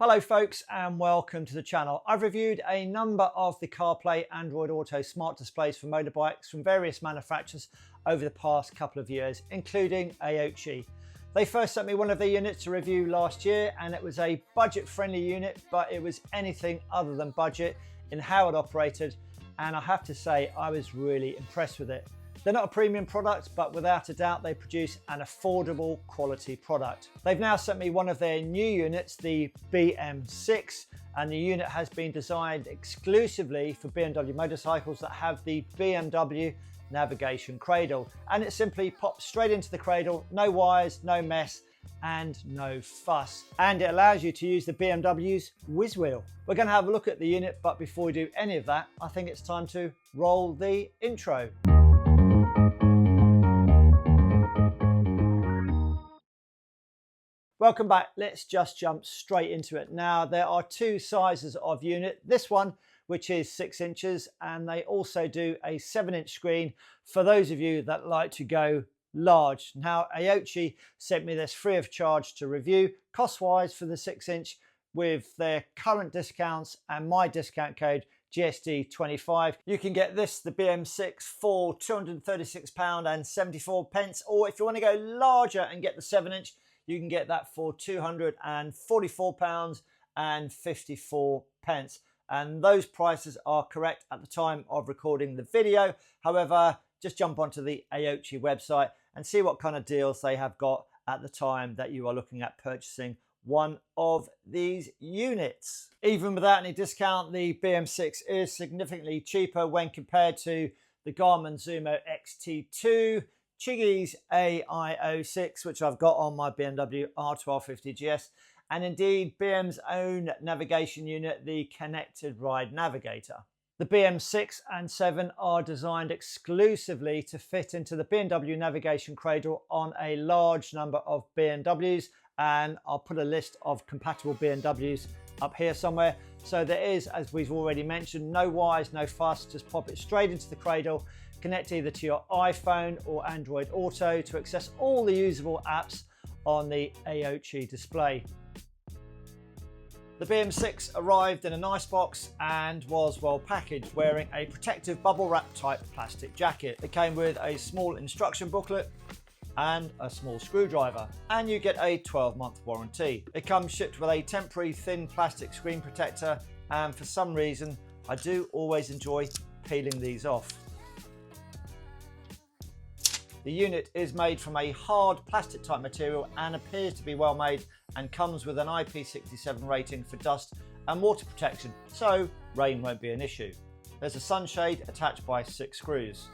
Hello folks and welcome to the channel. I've reviewed a number of the CarPlay Android Auto smart displays for motorbikes from various manufacturers over the past couple of years, including Aoocci. They first sent me one of their units to review last year and it was a budget-friendly unit, but it was anything other than budget in how it operated, and I have to say I was really impressed with it. They're not a premium product, but without a doubt they produce an affordable quality product. They've now sent me one of their new units, the BM6, and the unit has been designed exclusively for BMW motorcycles that have the BMW Navigation cradle. And it simply pops straight into the cradle, no wires, no mess, and no fuss. And it allows you to use the BMW's whizz wheel. We're going to have a look at the unit, but before we do any of that, I think it's time to roll the intro. Welcome back. Let's just jump straight into it. Now, there are two sizes of unit. This one, which is 6 inches, and they also do a 7-inch screen for those of you that like to go large. Now, Aoocci sent me this free of charge to review, cost-wise for the 6-inch, with their current discounts and my discount code GSD25. You can get this, the BM6, for £236.74, or if you want to go larger and get the 7-inch, you can get that for £244.54. And those prices are correct at the time of recording the video. However, just jump onto the Aoocci website and see what kind of deals they have got at the time that you are looking at purchasing one of these units. Even without any discount, the BM6 is significantly cheaper when compared to the Garmin Zumo XT2, Chiggy's AIO6, which I've got on my BMW R1250 GS, and indeed BM's own navigation unit, the Connected Ride Navigator. The BM6 and 7 are designed exclusively to fit into the BMW Navigation cradle on a large number of BMWs, and I'll put a list of compatible BMWs up here somewhere. So there is, as we've already mentioned, no wires, no fuss, just pop it straight into the cradle. Connect either to your iPhone or Android Auto to access all the usable apps on the Aoocci display. The BM6 arrived in a nice box and was well packaged, wearing a protective bubble wrap type plastic jacket. It came with a small instruction booklet and a small screwdriver, and you get a 12-month warranty. It comes shipped with a temporary thin plastic screen protector, and for some reason I do always enjoy peeling these off. The unit is made from a hard plastic type material and appears to be well made, and comes with an IP67 rating for dust and water protection, so rain won't be an issue. There's a sunshade attached by 6 screws.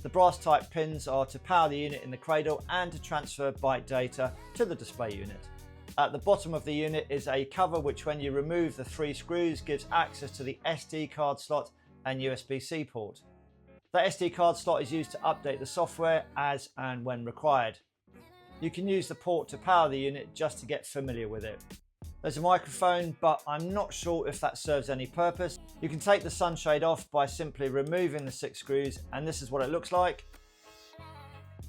The brass type pins are to power the unit in the cradle and to transfer byte data to the display unit. At the bottom of the unit is a cover which, when you remove the 3 screws, gives access to the SD card slot and USB-C port. The SD card slot is used to update the software as and when required. You can use the port to power the unit just to get familiar with it. There's a microphone, but I'm not sure if that serves any purpose. You can take the sunshade off by simply removing the 6 screws, and this is what it looks like.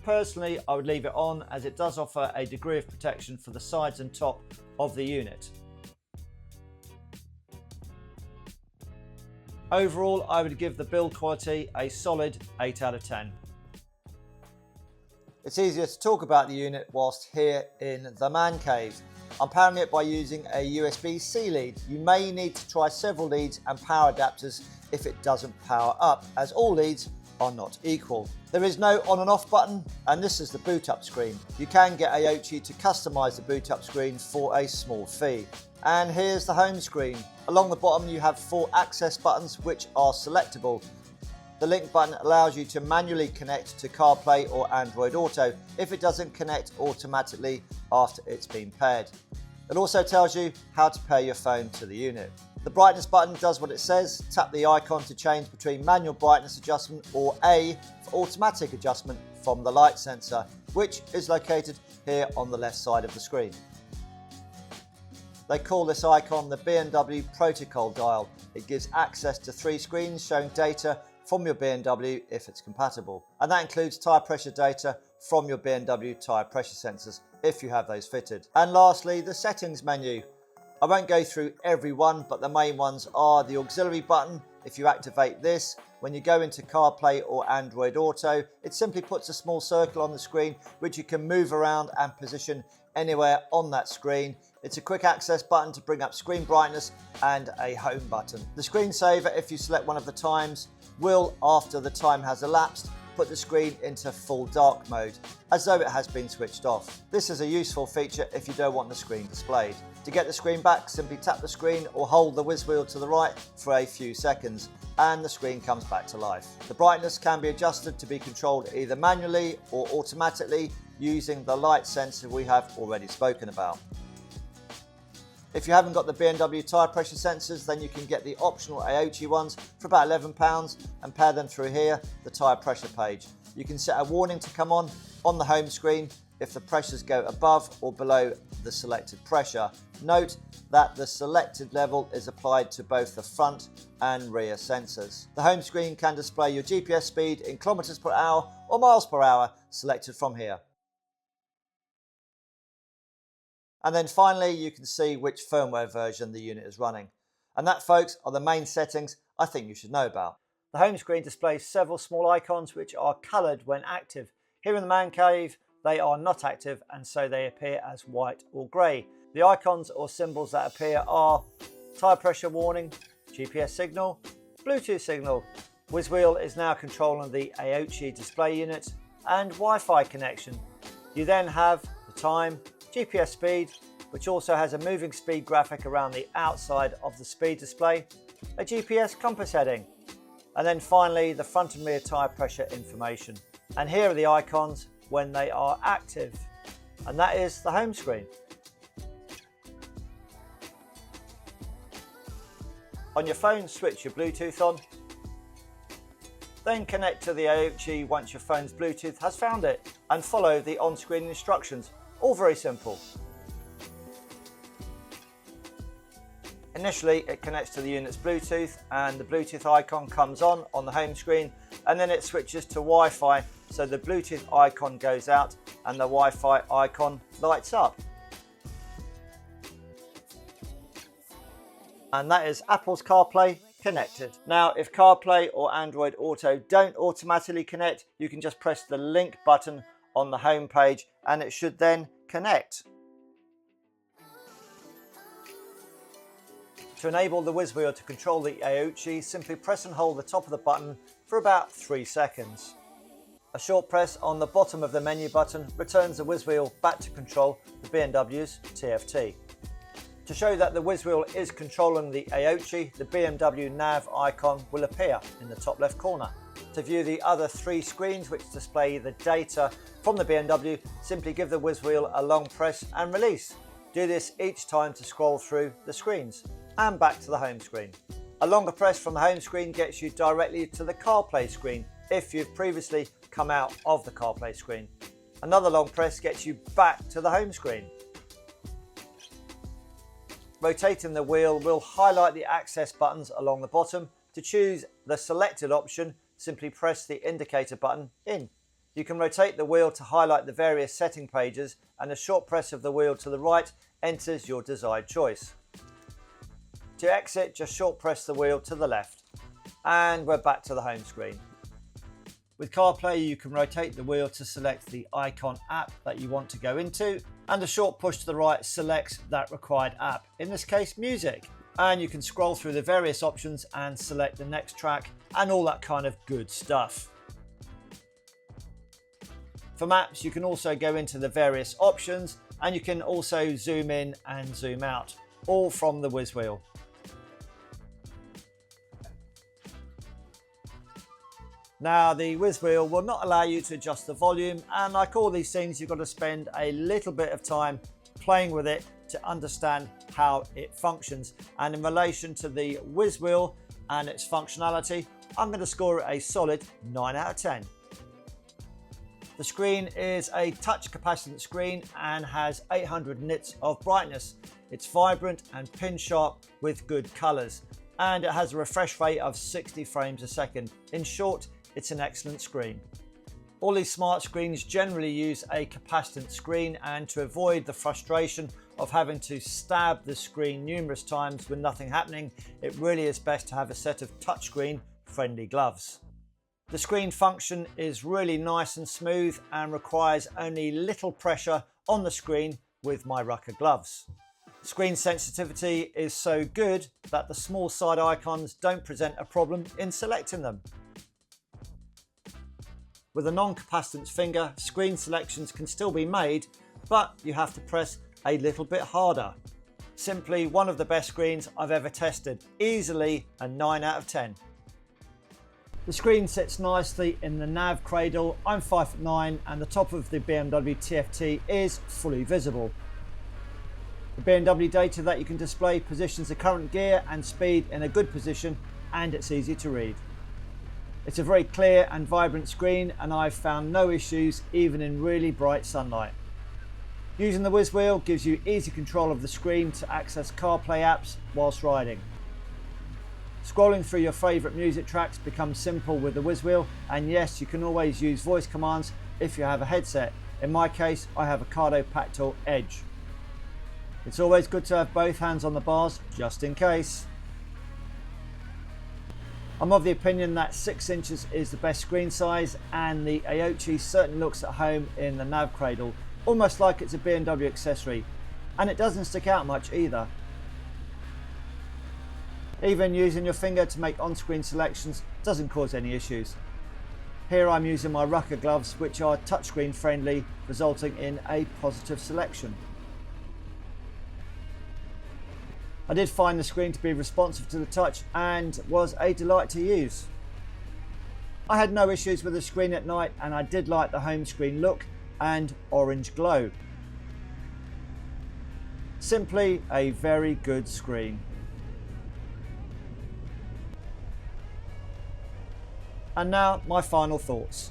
Personally, I would leave it on as it does offer a degree of protection for the sides and top of the unit. Overall, I would give the build quality a solid 8 out of 10. It's easier to talk about the unit whilst here in the man cave. I'm powering it by using a USB-C lead. You may need to try several leads and power adapters if it doesn't power up, as all leads are not equal. There is no on and off button, and this is the boot up screen. You can get Aoocci to customize the boot up screen for a small fee. And here's the home screen. Along the bottom you have 4 access buttons which are selectable. The link button allows you to manually connect to CarPlay or Android Auto if it doesn't connect automatically after it's been paired. It also tells you how to pair your phone to the unit. The brightness button does what it says. Tap the icon to change between manual brightness adjustment or A for automatic adjustment from the light sensor, which is located here on the left side of the screen. They call this icon the BMW protocol dial. It gives access to 3 screens showing data from your BMW if it's compatible. And that includes tyre pressure data from your BMW tyre pressure sensors if you have those fitted. And lastly, the settings menu. I won't go through every one, but the main ones are the auxiliary button. If you activate this, when you go into CarPlay or Android Auto, it simply puts a small circle on the screen which you can move around and position anywhere on that screen. It's a quick access button to bring up screen brightness and a home button. The screensaver, if you select one of the times, will, after the time has elapsed, put the screen into full dark mode, as though it has been switched off. This is a useful feature if you don't want the screen displayed. To get the screen back, simply tap the screen or hold the whiz wheel to the right for a few seconds, and the screen comes back to life. The brightness can be adjusted to be controlled either manually or automatically using the light sensor we have already spoken about. If you haven't got the BMW tyre pressure sensors, then you can get the optional Aoocci ones for about £11 and pair them through here, the tyre pressure page. You can set a warning to come on the home screen if the pressures go above or below the selected pressure. Note that the selected level is applied to both the front and rear sensors. The home screen can display your GPS speed in kilometers per hour or miles per hour, selected from here. And then finally, you can see which firmware version the unit is running. And that, folks, are the main settings I think you should know about. The home screen displays several small icons which are coloured when active. Here in the man cave, they are not active, and so they appear as white or grey. The icons or symbols that appear are tyre pressure warning, GPS signal, Bluetooth signal. Whiz wheel is now controlling the Aoocci display unit, and Wi-Fi connection. You then have the time, GPS speed, which also has a moving speed graphic around the outside of the speed display, a GPS compass heading, and then finally the front and rear tyre pressure information. And here are the icons when they are active, and that is the home screen. On your phone, switch your Bluetooth on, then connect to the Aoocci once your phone's Bluetooth has found it, and follow the on-screen instructions. All very simple. Initially, it connects to the unit's Bluetooth and the Bluetooth icon comes on the home screen, and then it switches to Wi-Fi, so the Bluetooth icon goes out and the Wi-Fi icon lights up. And that is Apple's CarPlay connected. Now, if CarPlay or Android Auto don't automatically connect, you can just press the link button on the home page and it should then connect. To enable the whiz wheel to control the Aoocci, simply press and hold the top of the button for about 3 seconds. A short press on the bottom of the menu button returns the whiz wheel back to control the BMW's TFT. To show that the whiz wheel is controlling the Aoocci, the BMW Nav icon will appear in the top left corner. To view the other 3 screens which display the data from the BMW, simply give the whiz wheel a long press and release. Do this each time to scroll through the screens and back to the home screen. A longer press from the home screen gets you directly to the CarPlay screen if you've previously come out of the CarPlay screen. Another long press gets you back to the home screen. Rotating the wheel will highlight the access buttons along the bottom. To choose the selected option, simply press the indicator button in. You can rotate the wheel to highlight the various setting pages, and a short press of the wheel to the right enters your desired choice. To exit, just short press the wheel to the left. And we're back to the home screen. With CarPlay, you can rotate the wheel to select the icon app that you want to go into, and a short push to the right selects that required app, in this case music. And you can scroll through the various options and select the next track and all that kind of good stuff. For maps, you can also go into the various options, and you can also zoom in and zoom out, all from the whiz wheel. Now, the whiz wheel will not allow you to adjust the volume, and like all these things, you've got to spend a little bit of time playing with it to understand how it functions. And in relation to the whiz wheel and its functionality, I'm going to score it a solid 9 out of 10. The screen is a touch capacitant screen and has 800 nits of brightness. It's vibrant and pin sharp with good colours, and it has a refresh rate of 60 frames a second. In short, it's an excellent screen. All these smart screens generally use a capacitant screen, and to avoid the frustration of having to stab the screen numerous times with nothing happening, it really is best to have a set of touchscreen friendly gloves. The screen function is really nice and smooth and requires only little pressure on the screen with my Rucker gloves. Screen sensitivity is so good that the small side icons don't present a problem in selecting them. With a non-capacitance finger, screen selections can still be made, but you have to press a little bit harder. Simply one of the best screens I've ever tested, easily a 9 out of 10. The screen sits nicely in the nav cradle. I'm 5'9" and the top of the BMW TFT is fully visible. The BMW data that you can display positions the current gear and speed in a good position, and it's easy to read. It's a very clear and vibrant screen, and I've found no issues even in really bright sunlight. Using the whizz wheel gives you easy control of the screen to access CarPlay apps whilst riding. Scrolling through your favourite music tracks becomes simple with the whizz wheel, and yes, you can always use voice commands if you have a headset. In my case, I have a Pactal Edge. It's always good to have both hands on the bars, just in case. I'm of the opinion that 6 inches is the best screen size, and the Aoocci certainly looks at home in the nav cradle, almost like it's a BMW accessory, and it doesn't stick out much either. Even using your finger to make on-screen selections doesn't cause any issues. Here I'm using my Rucker gloves, which are touchscreen friendly, resulting in a positive selection. I did find the screen to be responsive to the touch and was a delight to use. I had no issues with the screen at night, and I did like the home screen look and orange glow. Simply a very good screen. And now my final thoughts.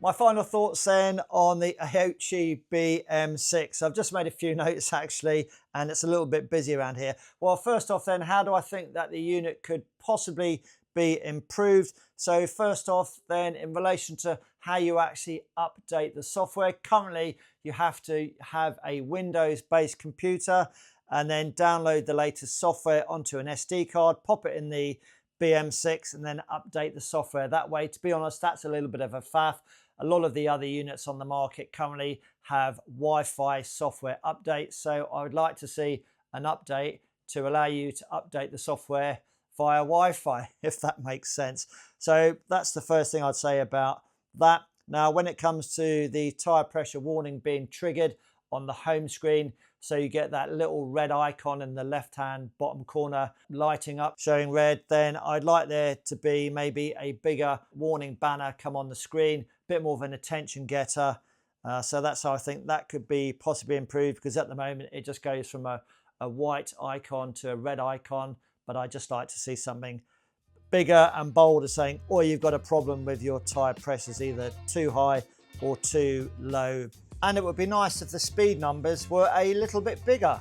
My final thoughts then on the Aoocci BM6. I've just made a few notes actually, and it's a little bit busy around here. Well, first off then, how do I think that the unit could possibly be improved? So first off then, in relation to how you actually update the software, currently you have to have a Windows-based computer and then download the latest software onto an SD card, pop it in the BM6 and then update the software that way. To be honest, that's a little bit of a faff. A lot of the other units on the market currently have Wi-Fi software updates, so I would like to see an update to allow you to update the software via Wi-Fi, if that makes sense. So that's the first thing I'd say about that. Now, when it comes to the tire pressure warning being triggered on the home screen, so you get that little red icon in the left-hand bottom corner lighting up, showing red, then I'd like there to be maybe a bigger warning banner come on the screen, a bit more of an attention getter. So that's how I think that could be possibly improved, because at the moment it just goes from a white icon to a red icon, but I'd just like to see something bigger and bolder saying, oh, you've got a problem with your tire pressures, either too high or too low. And it would be nice if the speed numbers were a little bit bigger.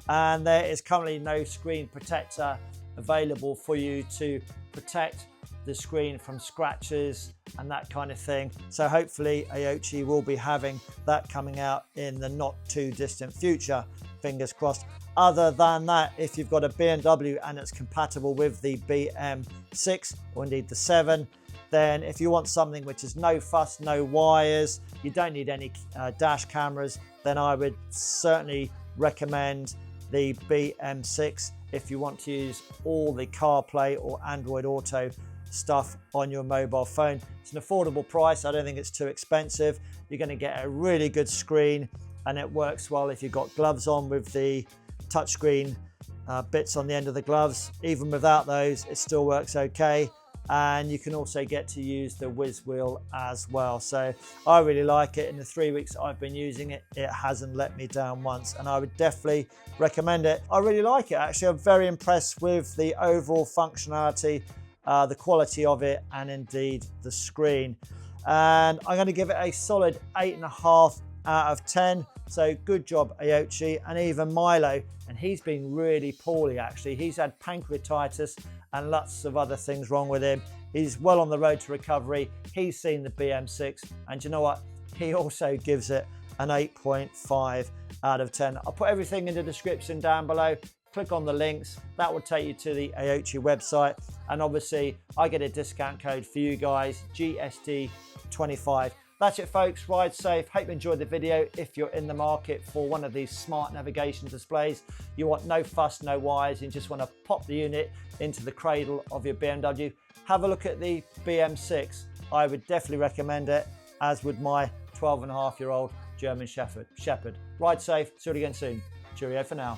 And there is currently no screen protector available for you to protect the screen from scratches and that kind of thing. So hopefully Aoocci will be having that coming out in the not too distant future, fingers crossed. Other than that, if you've got a BMW and it's compatible with the BM6 or indeed the 7, then if you want something which is no fuss, no wires, you don't need any dash cameras, then I would certainly recommend the BM6 if you want to use all the CarPlay or Android Auto stuff on your mobile phone. It's an affordable price. I don't think it's too expensive. You're going to get a really good screen, and it works well if you've got gloves on with the touchscreen bits on the end of the gloves. Even without those, it still works okay. And you can also get to use the whizz wheel as well. So I really like it. In the 3 weeks I've been using it, it hasn't let me down once, and I would definitely recommend it. I really like it actually. I'm very impressed with the overall functionality, the quality of it, and indeed the screen. And I'm going to give it a solid 8.5 out of 10. So good job Aoocci, and even Milo, and he's been really poorly actually. He's had pancreatitis and lots of other things wrong with him. He's well on the road to recovery. He's seen the BM6, and you know what? He also gives it an 8.5 out of 10. I'll put everything in the description down below. Click on the links, that will take you to the Aoocci website, and obviously I get a discount code for you guys, GSD25. That's it folks, ride safe, hope you enjoyed the video. If you're in the market for one of these smart navigation displays, you want no fuss, no wires, you just want to pop the unit into the cradle of your BMW, have a look at the BM6. I would definitely recommend it, as would my 12.5-year-old German Shepherd. Ride safe, see you again soon. Cheerio for now.